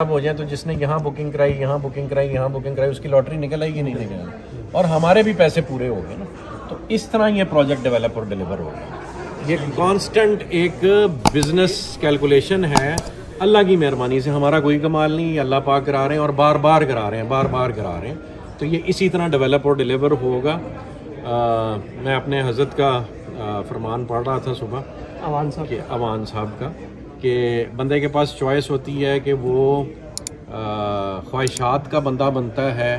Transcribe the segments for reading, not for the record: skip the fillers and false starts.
ہو جائیں تو جس نے یہاں بکنگ کرائی یہاں بکنگ کرائی یہاں بکنگ کرائی اس کی لاٹری نکل آئی کہ نہیں نکل آئی, اور ہمارے بھی پیسے پورے ہو گئے نا. تو اس طرح یہ پروجیکٹ ڈیولپ اور ڈیلیور ہو گیا. یہ کانسٹنٹ ایک بزنس کیلکولیشن ہے. اللہ کی مہربانی سے ہمارا کوئی کمال نہیں, اللہ پاک کرا رہے ہیں اور بار بار کرا رہے ہیں. تو یہ اسی طرح ڈیولپ اور ڈیلیور ہوگا. میں اپنے حضرت کا فرمان پڑھ رہا تھا صبح اوان صاحب کا کہ بندے کے پاس چوائس ہوتی ہے کہ وہ خواہشات کا بندہ بنتا ہے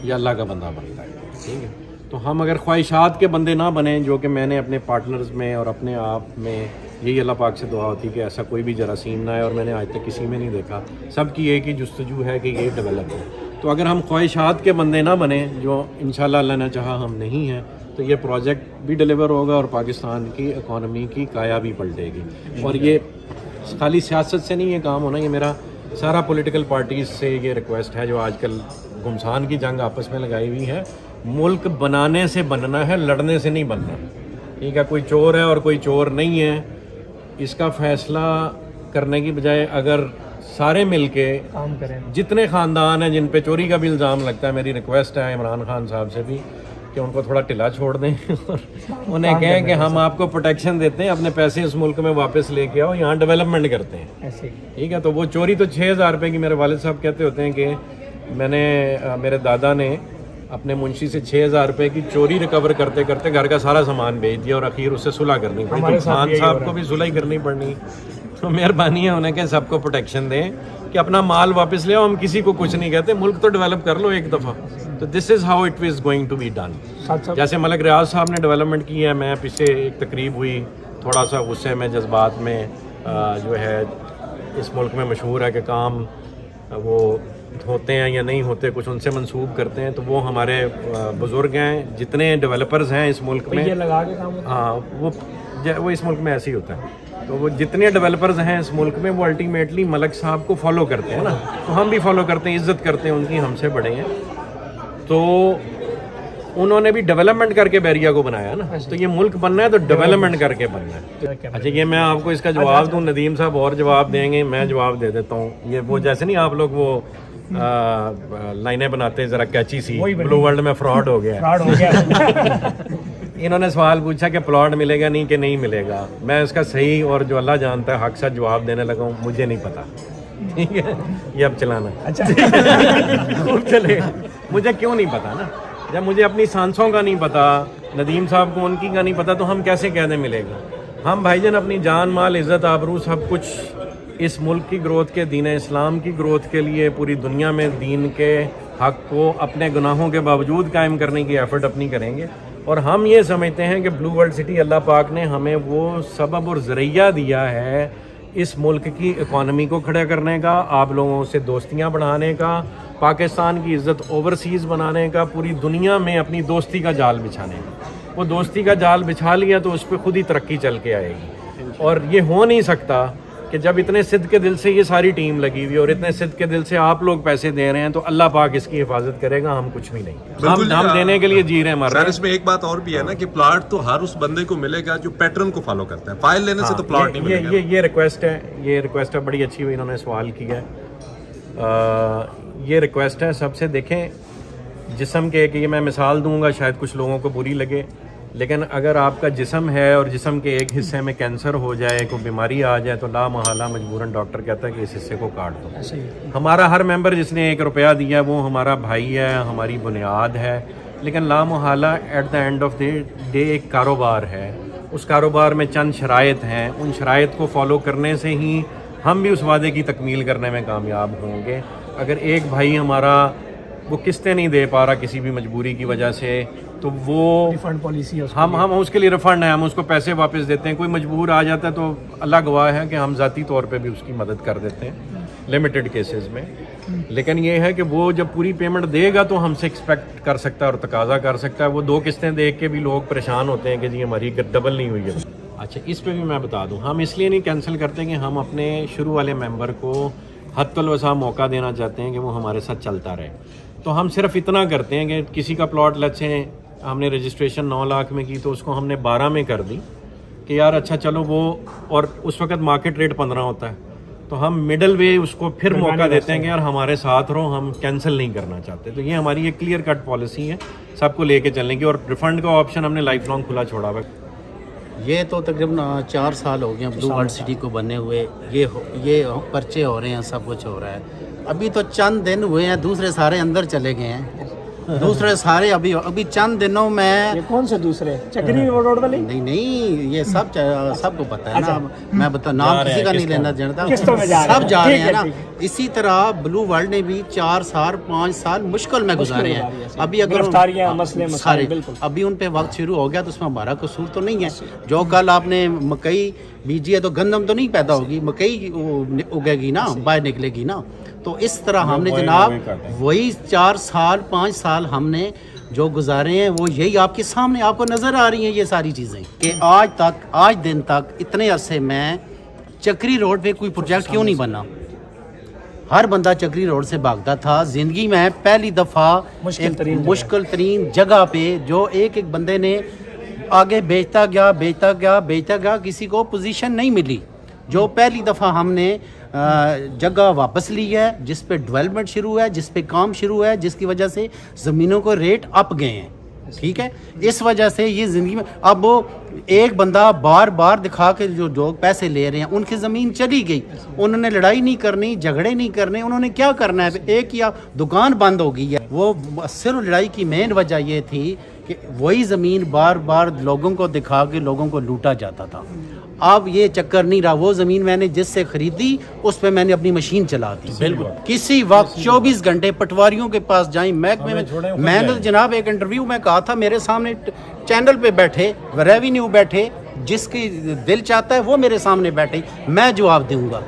یا اللہ کا بندہ بنتا ہے. ٹھیک ہے, تو ہم اگر خواہشات کے بندے نہ بنیں, جو کہ میں نے اپنے پارٹنرز میں اور اپنے آپ میں یہی اللہ پاک سے دعا ہوتی کہ ایسا کوئی بھی جراثیم نہ ہے, اور میں نے آج تک کسی میں نہیں دیکھا. سب کی ایک ہی جستجو ہے کہ یہ ڈیولپ ہو. تو اگر ہم خواہشات کے بندے نہ بنیں, جو انشاءاللہ اللہ نے چاہا ہم نہیں ہیں, تو یہ پروجیکٹ بھی ڈیلیور ہوگا اور پاکستان کی اکانومی کی کایا بھی پلٹے گی. اور یہ خالی سیاست سے نہیں یہ کام ہونا, یہ میرا سارا پولیٹیکل پارٹیز سے یہ ریکویسٹ ہے جو آج کل گھمسان کی جنگ آپس میں لگائی ہوئی ہے. ملک بنانے سے بننا ہے, لڑنے سے نہیں بننا. ٹھیک ہے, کوئی چور ہے اور کوئی چور نہیں ہے, اس کا فیصلہ کرنے کی بجائے اگر سارے مل کے کام کریں, جتنے خاندان ہیں جن پہ چوری کا بھی الزام لگتا ہے, میری ریکویسٹ ہے عمران خان صاحب سے بھی کہ ان کو تھوڑا ٹھلا چھوڑ دیں اور انہیں کہیں کہ ہم آپ کو پروٹیکشن دیتے ہیں, اپنے پیسے اس ملک میں واپس لے کے آؤ, یہاں ڈیولپمنٹ کرتے ہیں. ٹھیک ہے, تو وہ چوری تو 6,000 روپے کی, میرے والد صاحب کہتے ہوتے ہیں کہ میں نے میرے دادا نے اپنے منشی سے 6,000 روپے کی چوری ریکور کرتے کرتے گھر کا سارا سامان بیچ دیا اور اخیر اس سے صلح کرنی پڑی. تو خان صاحب کو بھی صلح ہی کرنی پڑنی. تو مہربانی ہے انہیں کہ سب کو پروٹیکشن دیں کہ اپنا مال واپس لے آؤ. ہم کسی کو کچھ نہیں کہتے, ملک تو ڈیولپ کر لو ایک دفعہ. تو this is how it is going to be done. جیسے ملک ریاض صاحب نے ڈیولپمنٹ کی ہے, میں پیچھے ایک تقریب ہوئی, تھوڑا سا غصے میں جذبات میں جو ہے اس ملک میں مشہور ہے کہ کام وہ ہوتے ہیں یا نہیں ہوتے, کچھ ان سے منسوب کرتے ہیں. تو وہ ہمارے بزرگ ہیں, جتنے ڈیولپرز ہیں اس ملک میں, ہاں وہ اس ملک میں ایسے ہی ہوتا ہے. تو وہ جتنے ڈیولپرز ہیں اس ملک میں وہ الٹیمیٹلی ملک صاحب کو فالو کرتے ہیں نا, تو ہم بھی فالو کرتے ہیں, عزت کرتے ہیں ان کی, ہم سے بڑے ہیں. تو انہوں نے بھی ڈیولپمنٹ کر کے بیریا کو بنایا نا, تو یہ ملک بننا ہے تو ڈیولپمنٹ کر کے بننا ہے. اچھا, یہ میں آپ کو اس کا جواب دوں, ندیم صاحب اور جواب دیں گے, میں جواب دے دیتا ہوں. یہ وہ جیسے نہیں آپ لوگ وہ لائنیں بناتے ہیں ذرا کیچی سی, بلو ورلڈ میں فراڈ ہو گیا. انہوں نے سوال پوچھا کہ پلاٹ ملے گا نہیں کہ نہیں ملے گا. میں اس کا صحیح اور جو اللہ جانتا ہے حق سے جواب دینے لگا ہوں, مجھے نہیں پتا. ٹھیک ہے, یہ اب چلانا. اچھا چلے, مجھے کیوں نہیں پتا نا, جب مجھے اپنی سانسوں کا نہیں پتا, ندیم صاحب کو ان کی کا نہیں پتا, تو ہم کیسے کہہ دیں ملے گا. ہم بھائی جان اپنی جان مال عزت آبرو سب کچھ اس ملک کی گروتھ کے, دین اسلام کی گروتھ کے لیے, پوری دنیا میں دین کے حق کو اپنے گناہوں کے باوجود قائم کرنے کی ایفرٹ اپنی کریں گے. اور ہم یہ سمجھتے ہیں کہ بلو ورلڈ سٹی اللہ پاک نے ہمیں وہ سبب اور ذریعہ دیا ہے اس ملک کی اکانومی کو کھڑا کرنے کا, آپ لوگوں سے دوستیاں بڑھانے کا, پاکستان کی عزت اوورسیز بنانے کا, پوری دنیا میں اپنی دوستی کا جال بچھانے کا. وہ دوستی کا جال بچھا لیا تو اس پہ خود ہی ترقی چل کے آئے گی. اور یہ ہو نہیں سکتا کہ جب اتنے صدق کے دل سے یہ ساری ٹیم لگی ہوئی اور اتنے صدق کے دل سے آپ لوگ پیسے دے رہے ہیں, تو اللہ پاک اس کی حفاظت کرے گا, ہم کچھ بھی نہیں. ہم دینے کے لیے جی رہے ہیں, مر رہے ہیں. اس میں ایک بات اور بھی ہے نا کہ پلاٹ تو ہر اس بندے کو ملے گا جو پیٹرن کو فالو کرتا ہے, فائل لینے سے تو پلاٹ نہیں ملے گا. یہ ریکویسٹ ہے, بڑی اچھی ہوئی, انہوں نے سوال کیا ہے. یہ ریکویسٹ ہے سب سے. دیکھیں, جسم کے ایک, یہ میں مثال دوں گا شاید کچھ لوگوں کو بری لگے, لیکن اگر آپ کا جسم ہے اور جسم کے ایک حصے میں کینسر ہو جائے, کوئی بیماری آ جائے, تو لا محالہ مجبوراً ڈاکٹر کہتا ہے کہ اس حصے کو کاٹ دو. ہمارا ہر ممبر جس نے 1 روپیہ دیا وہ ہمارا بھائی ہے, ہماری بنیاد ہے, لیکن لا محالہ at the end of the day ایک کاروبار ہے. اس کاروبار میں چند شرائط ہیں, ان شرائط کو فالو کرنے سے ہی ہم بھی اس وعدے کی تکمیل کرنے میں کامیاب ہوں گے. اگر ایک بھائی ہمارا وہ قسطیں نہیں دے پا رہا کسی بھی مجبوری کی وجہ سے, تو وہ ریفنڈ پالیسی ہے, ہم اس کے لیے ریفنڈ ہے, ہم اس کو پیسے واپس دیتے ہیں. کوئی مجبور آ جاتا ہے تو اللہ گواہ ہے کہ ہم ذاتی طور پہ بھی اس کی مدد کر دیتے ہیں لمیٹڈ کیسز میں. لیکن یہ ہے کہ وہ جب پوری پیمنٹ دے گا تو ہم سے ایکسپیکٹ کر سکتا ہے اور تقاضا کر سکتا ہے. وہ 2 قسطیں دیکھ کے بھی لوگ پریشان ہوتے ہیں کہ جی ہماری ڈبل نہیں ہوئی ہے. اچھا, اس پہ بھی میں بتا دوں, ہم اس لیے نہیں کینسل کرتے کہ ہم اپنے شروع والے ممبر کو حد الوسع موقع دینا چاہتے ہیں کہ وہ ہمارے ساتھ چلتا رہے. تو ہم صرف اتنا کرتے ہیں کہ کسی کا پلاٹ لچیں ہم نے رجسٹریشن 9 لاکھ میں کی, تو اس کو ہم نے 12 میں کر دی کہ یار اچھا چلو وہ, اور اس وقت مارکیٹ ریٹ 15 ہوتا ہے, تو ہم مڈل وے اس کو پھر موقع دیتے ہیں کہ یار ہمارے ساتھ رہو, ہم کینسل نہیں کرنا چاہتے. تو یہ ہماری ایک کلیئر کٹ پالیسی ہے سب کو لے کے چلنے کی, اور ریفنڈ کا آپشن ہم نے لائف لانگ کھلا چھوڑا ہوا ہے. یہ تو تقریباً 4 سال ہو گئے بلو ورلڈ سٹی کو بنے ہوئے, یہ پرچے ہو رہے ہیں, سب کچھ ہو رہا ہے. ابھی تو چند دن ہوئے ہیں, دوسرے سارے اندر چلے گئے ہیں, دوسرے سارے ابھی چند دنوں میں. یہ کون سے دوسرے چکری روڈ والے؟ نہیں یہ سب کو پتہ ہے نا, میں بتا نام کسی کا نہیں لینا جانتا, سب جا رہے ہیں نا. اسی طرح بلو ورلڈ نے بھی 4 سال 5 سال مشکل میں گزارے ہیں. ابھی اگر سارے ابھی ان پہ وقت شروع ہو گیا تو اس میں ہمارا قصور تو نہیں ہے. جو کل آپ نے مکئی بیجی ہے تو گندم تو نہیں پیدا ہوگی, مکئی اگے گی نا, باہر نکلے گی نا. تو اس طرح ہم نے جناب وہی 4 سال 5 سال ہم نے جو گزارے ہیں وہ یہی آپ کے سامنے آپ کو نظر آ رہی ہیں یہ ساری چیزیں, کہ آج دن تک اتنے عرصے میں چکری روڈ پہ کوئی پروجیکٹ کیوں نہیں بنا. ہر بندہ چکری روڈ سے بھاگتا تھا. زندگی میں پہلی دفعہ مشکل ترین جگہ پہ جو ایک بندے نے آگے بیچتا گیا, کسی کو پوزیشن نہیں ملی. جو پہلی دفعہ ہم نے جگہ واپس لی ہے, جس پہ ڈیولپمنٹ شروع ہے, جس پہ کام شروع ہے, جس کی وجہ سے زمینوں کو ریٹ اپ گئے ہیں. ٹھیک ہے, اس وجہ سے یہ زندگی میں اب وہ ایک بندہ بار بار دکھا کے جو پیسے لے رہے ہیں ان کی زمین چلی گئی, انہوں نے لڑائی نہیں کرنی, جھگڑے نہیں کرنے, انہوں نے کیا کرنا ہے, ایک یا دکان بند ہو گئی ہے. وہ صرف لڑائی کی مین وجہ یہ تھی کہ وہی زمین بار بار لوگوں کو دکھا کے لوگوں کو لوٹا جاتا تھا. اب یہ چکر نہیں رہا. وہ زمین میں نے جس سے خریدی اس پہ میں نے اپنی مشین چلا دی. بالکل کسی وقت 24 گھنٹے پٹواریوں کے پاس جائیں, محکمے میں نے جناب ایک انٹرویو میں کہا تھا میرے سامنے چینل پہ بیٹھے ریونیو بیٹھے, جس کی دل چاہتا ہے وہ میرے سامنے بیٹھے, میں جواب دوں گا.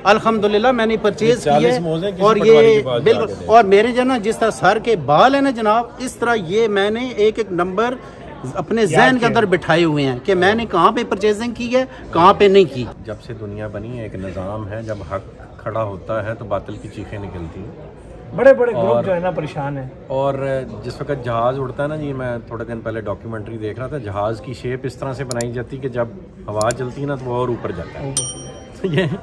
الحمدللہ میں نے پرچیز کی ہے. اور یہ بالکل, اور میرے جو نا جس طرح سر کے بال ہیں نا جناب, اس طرح یہ میں نے ایک نمبر اپنے ذہن کے اندر بٹھائے ہوئے ہیں کہ میں نے کہاں پہ پرچیزنگ کی ہے, کہاں پہ نہیں کی. جب سے دنیا بنی ایک نظام ہے, جب حق کھڑا ہوتا ہے تو باطل کی چیخیں نکلتی ہیں. بڑے گروپ جو ہے نا پریشان ہیں. اور جس وقت جہاز اڑتا ہے نا جی, میں تھوڑے دن پہلے ڈاکیومنٹری دیکھ رہا تھا, جہاز کی شیپ اس طرح سے بنائی جاتی کہ جب ہوا چلتی ہے نا تو وہ اور اوپر جاتا ہے. یہ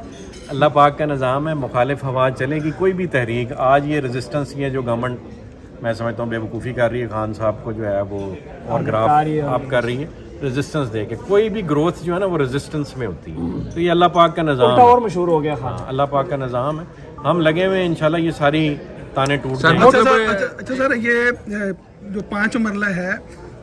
اللہ پاک کا نظام ہے, مخالف ہوا چلے گی کوئی بھی تحریک. آج یہ ریزسٹنس یہ جو گورنمنٹ میں سمجھتا ہوں بے وقوفی کر رہی ہے, خان صاحب کو جو ہے وہ اور گراف آپ کر رہی ہے ریزسٹنس دے کے. کوئی بھی گروتھ جو ہے نا وہ ریزسٹنس میں ہوتی ہے. تو یہ اللہ پاک کا نظام ہے, اور مشہور ہو گیا. ہاں اللہ پاک کا نظام ہے. ہم لگے ہوئے ہیں انشاءاللہ یہ ساری تانے ٹوٹ جائیں. اچھا سر, یہ جو 5 مرلہ ہے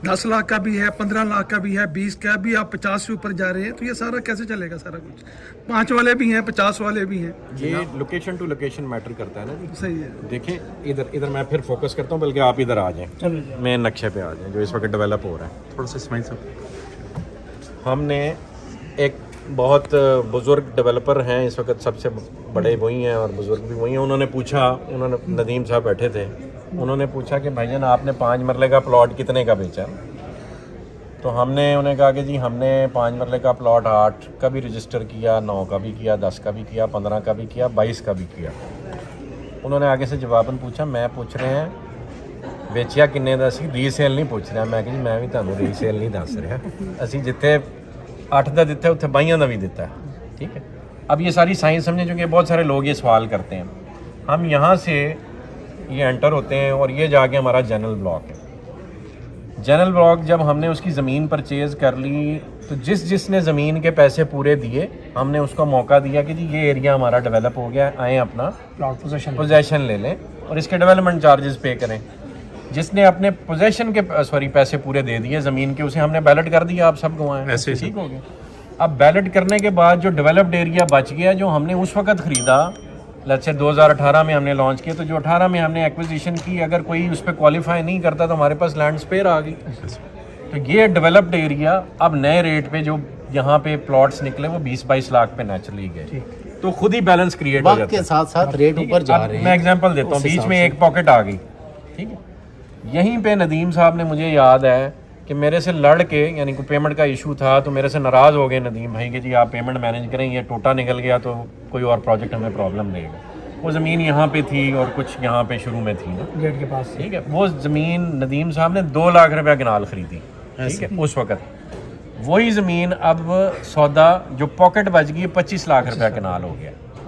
10 لاکھ کا بھی ہے, 15 لاکھ کا بھی ہے, 20 کا بھی, آپ 50 سے اوپر جا رہے ہیں, تو یہ سارا کیسے چلے گا سارا کچھ؟ 5 والے بھی ہیں, 50 والے بھی ہیں. یہ لوکیشن ٹو لوکیشن میٹر کرتا ہے نا جی. صحیح ہے. دیکھیں ادھر میں پھر فوکس کرتا ہوں, بلکہ آپ ادھر آ جائیں, مین نقشے پہ آ جائیں جو اس وقت ڈیولپ ہو رہا ہے. تھوڑا سا اسماعیل صاحب, ہم نے ایک بہت بزرگ ڈیولپر ہیں اس وقت, سب سے بڑے وہی ہیں اور بزرگ بھی وہی ہیں. انہوں نے پوچھا, ندیم صاحب بیٹھے تھے, انہوں نے پوچھا کہ بھائی جان آپ نے 5 مرلے کا پلاٹ کتنے کا بیچا؟ تو ہم نے انہیں کہا کہ جی ہم نے 5 مرلے کا پلاٹ 8 کا بھی رجسٹر کیا, 9 کا بھی کیا, 10 کا بھی کیا, 15 کا بھی کیا, 22 کا بھی کیا. انہوں نے آگے سے جواباً پوچھا, میں پوچھ رہے ہیں بیچیا کنے دا سی, ریسیل نہیں پوچھ رہا. میں کہ جی میں بھی تمہیں ریسیل نہیں دس رہا, اسی جتنے 8 دا دیتا ہے اتنے 22 دا بھی دیتا ہے. ٹھیک ہے, اب یہ ساری سائنس سمجھیں, چونکہ بہت سارے لوگ یہ سوال کرتے ہیں. ہم یہاں سے یہ انٹر ہوتے ہیں اور یہ جا کے ہمارا جنرل بلاک ہے. جنرل بلاک جب ہم نے اس کی زمین پرچیز کر لی تو جس نے زمین کے پیسے پورے دیے ہم نے اس کو موقع دیا کہ جی یہ ایریا ہمارا ڈیولپ ہو گیا, آئیں اپنا پوزیشن لے لیں اور اس کے ڈیولپمنٹ چارجز پے کریں. جس نے اپنے پوزیشن کے پیسے پورے دے دیے زمین کے, اسے ہم نے بیلٹ کر دیا, آپ سب گوائیں, ایسے ٹھیک ہو گیا. اب بیلٹ کرنے کے بعد جو ڈیولپڈ ایریا بچ گیا, جو ہم نے اس وقت خریدا, لیٹس سے 2018 میں ہم نے لانچ کیا, تو جو 18 میں ہم نے ایکوزیشن کی, اگر کوئی اس پہ کوالیفائی نہیں کرتا تو ہمارے پاس لینڈ اسپیئر آ گئی. تو یہ ڈیولپڈ ایریا اب نئے ریٹ پہ جو یہاں پہ پلاٹس نکلے وہ 20-22 لاکھ پہ نیچرلی گئے, تو خود ہی بیلنس کریٹ ہو جاتا ہے. وقت کے ساتھ ساتھ ریٹ اوپر جا رہے ہیں. میں ایگزامپل دیتا ہوں, بیچ میں ایک پاکٹ آ گئی, ٹھیک ہے, یہیں پہ ندیم صاحب نے, مجھے یاد ہے کہ میرے سے لڑ کے, یعنی کوئی پیمنٹ کا ایشو تھا تو میرے سے ناراض ہو گئے ندیم بھائی کہ جی آپ پیمنٹ مینیج کریں, یہ ٹوٹا نکل گیا تو کوئی اور پروجیکٹ ہمیں پرابلم دے گا. وہ زمین یہاں پہ تھی اور کچھ یہاں پہ شروع میں تھی نا گیٹ کے پاس, ٹھیک ہے. وہ زمین ندیم صاحب نے 2 لاکھ روپیہ کنال خریدی, ٹھیک ہے, اس وقت. وہی زمین اب سودا جو پاکٹ بچ گئی 25 لاکھ روپیہ کنال ہو گیا.